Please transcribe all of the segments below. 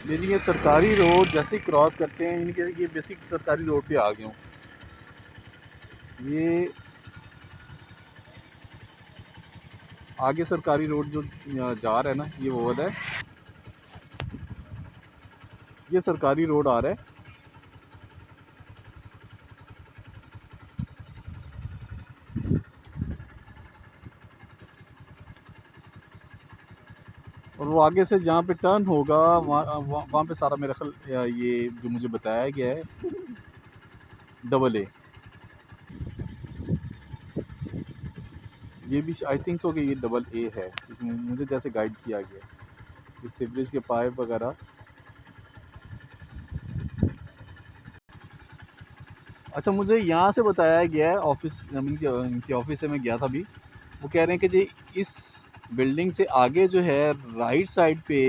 ये जी ये सरकारी रोड जैसे ही क्रॉस करते हैं इनके ये बेसिक सरकारी रोड पे आ गया हूँ। ये आगे सरकारी रोड जो जा रहा है ना ये वो वाला है। ये सरकारी रोड आ रहा है। और वो आगे से जहाँ पे टर्न होगा वहाँ पे सारा मेरा ख्याल ये जो मुझे बताया गया है डबल ए। ये भी आई थिंक सो कि ये डबल ए है क्योंकि मुझे जैसे गाइड किया गया है ये सीवरेज के पाइप वगैरह। अच्छा मुझे यहाँ से बताया गया है ऑफिस इनके ऑफिस से मैं गया था अभी। वो कह रहे हैं कि जी इस बिल्डिंग से आगे जो है राइट साइड पे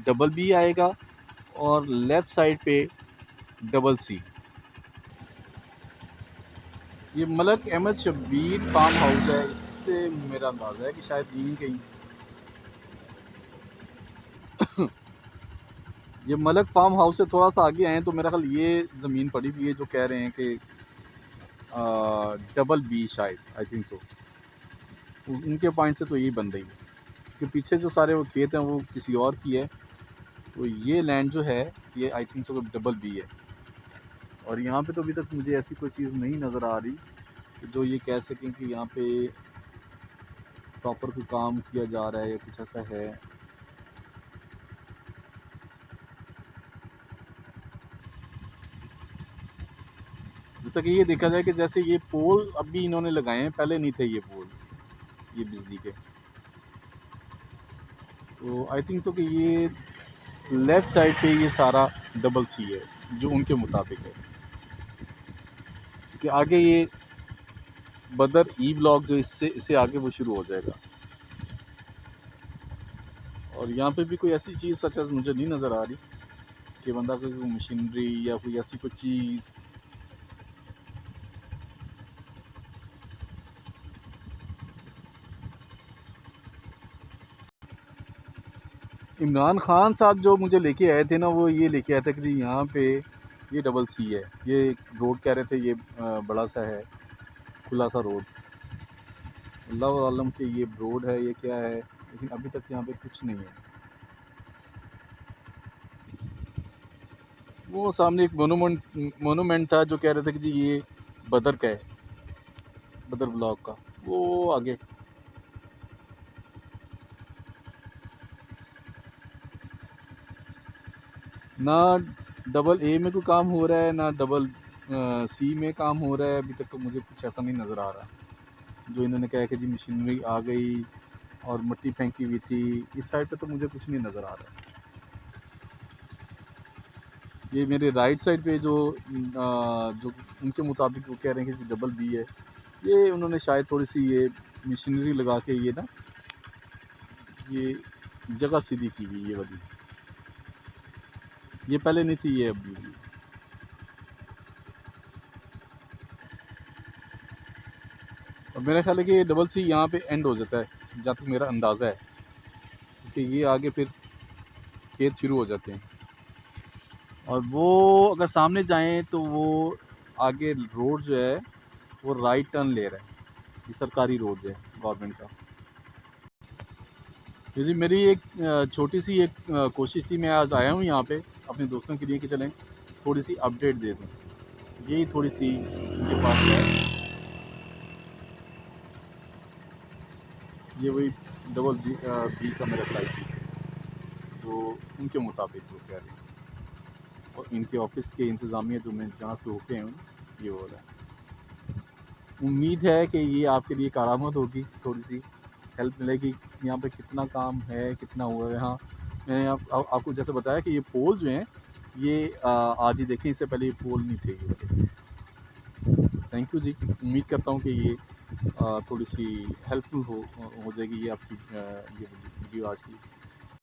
डबल बी आएगा और लेफ़्ट साइड पे डबल सी। ये मलक अहमद शब्बीर फार्म हाउस है। इससे मेरा अंदाज़ा है कि शायद यहीं कहीं ये मलक फार्म हाउस से थोड़ा सा आगे आए तो मेरा ख्याल ये ज़मीन पड़ी हुई है जो कह रहे हैं कि डबल बी शायद आई थिंक सो। उनके पॉइंट से तो यही बन रही है कि पीछे जो सारे वो खेत हैं वो किसी और की है। तो ये लैंड जो है ये I think so double be है। और यहाँ पे तो अभी तक मुझे ऐसी कोई चीज़ नहीं नज़र आ रही कि जो ये कह सकें कि यहाँ पे प्रॉपर कोई काम किया जा रहा है या कुछ ऐसा है। जैसा कि ये देखा जाए कि जैसे ये पोल अभी इन्होंने लगाए हैं पहले नहीं थे ये पोल ये बिजली के। तो आई थिंक सो कि ये लेफ़्ट साइड पे ये सारा डबल सी है जो उनके मुताबिक है कि आगे ये बदर ई ब्लॉक जो इससे आगे वो शुरू हो जाएगा। और यहाँ पे भी कोई ऐसी चीज़ सच एज़ मुझे नहीं नज़र आ रही कि बंदा कोई मशीनरी या कोई ऐसी कोई चीज़। इमरान खान साहब जो मुझे लेके आए थे ना वो ये लेके आए थे कि जी यहाँ पे ये डबल सी है। ये रोड कह रहे थे ये बड़ा सा है खुला सा रोड। अल्लाह आलम के ये रोड है ये क्या है लेकिन अभी तक यहाँ पे कुछ नहीं है। वो सामने एक मोनूमेंट था जो कह रहे थे कि जी ये बदर का है बदर ब्लॉक का वो आगे। ना डबल ए में कोई काम हो रहा है ना डबल सी में काम हो रहा है। अभी तक तो मुझे कुछ ऐसा नहीं नज़र आ रहा जो इन्होंने कहा कि जी मशीनरी आ गई और मिट्टी फेंकी हुई थी। इस साइड पे तो मुझे कुछ नहीं नज़र आ रहा। ये मेरे राइट साइड पे जो उनके मुताबिक वो कह रहे हैं कि डबल बी है। ये उन्होंने शायद थोड़ी सी ये मशीनरी लगा के ये ना ये जगह सीधी की हुई ये वाली। ये पहले नहीं थी ये अभी हुई। और मेरा ख्याल है कि ये डबल सी यहाँ पे एंड हो जाता है जहाँ तक मेरा अंदाज़ा है क्योंकि ये आगे फिर खेत शुरू हो जाते हैं। और वो अगर सामने जाएं तो वो आगे रोड जो है वो राइट टर्न ले रहा है। ये सरकारी रोड है गवर्नमेंट का। ये जी मेरी एक छोटी सी एक कोशिश थी। मैं आज आया हूँ यहाँ पे अपने दोस्तों के लिए कि चलें थोड़ी सी अपडेट दे दूँ। यही थोड़ी सी उनके पास है। ये वही डबल बी का मेरा फ्लाइट है तो उनके मुताबिक वो कह रहे हैं। और इनके ऑफिस के इंतज़ामिया जो मैं जहाँ से होके आया हूँ ये हो रहा है। उम्मीद है कि ये आपके लिए करामत होगी थोड़ी सी हेल्प मिलेगी। यहाँ पे कितना काम है कितना हुआ है। हाँ मैंने आपको जैसे बताया कि ये पोल जो हैं ये आज ही देखें इससे पहले ये पोल नहीं थे ये वाले। थैंक यू जी। उम्मीद करता हूँ कि ये थोड़ी सी हेल्पफुल हो जाएगी ये आपकी ये वीडियो आज की।